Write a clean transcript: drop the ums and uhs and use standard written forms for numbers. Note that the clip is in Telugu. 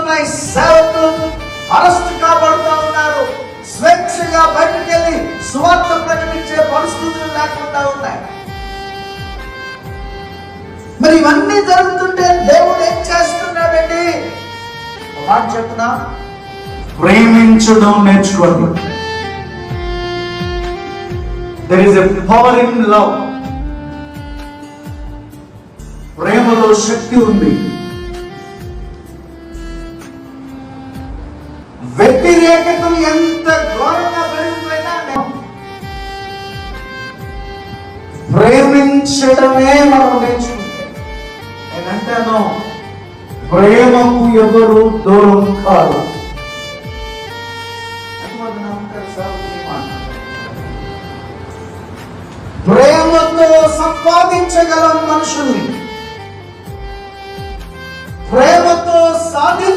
ఉన్నాయి. సేవకులు అరెస్ట్ కాబడుతూ ఉన్నారు. స్వేచ్ఛగా బయటకు వెళ్ళి సువార్త ప్రకటించే పరిస్థితులు లేకుండా ఉన్నాయి. మరి ఇవన్నీ జరుగుతుంటే దేవుడు ఏం చేస్తున్నాడండి? మాట చెప్తున్నా, ప్రేమించడం నేర్చుకోండి. There is a power in love. ప్రేమలో శక్తి ఉంది. వ్యతిరేకతలు ఎంత ఘోరంగా పెరిగిపోయినా ప్రేమించడమే మనం నేర్చుకుంటే, నేనంటాను ప్రేమకు ఎవరు దూరం కాదు. ప్రేమతో సంపాదించగలం మనుషుల్ని, ప్రేమతో సాధించ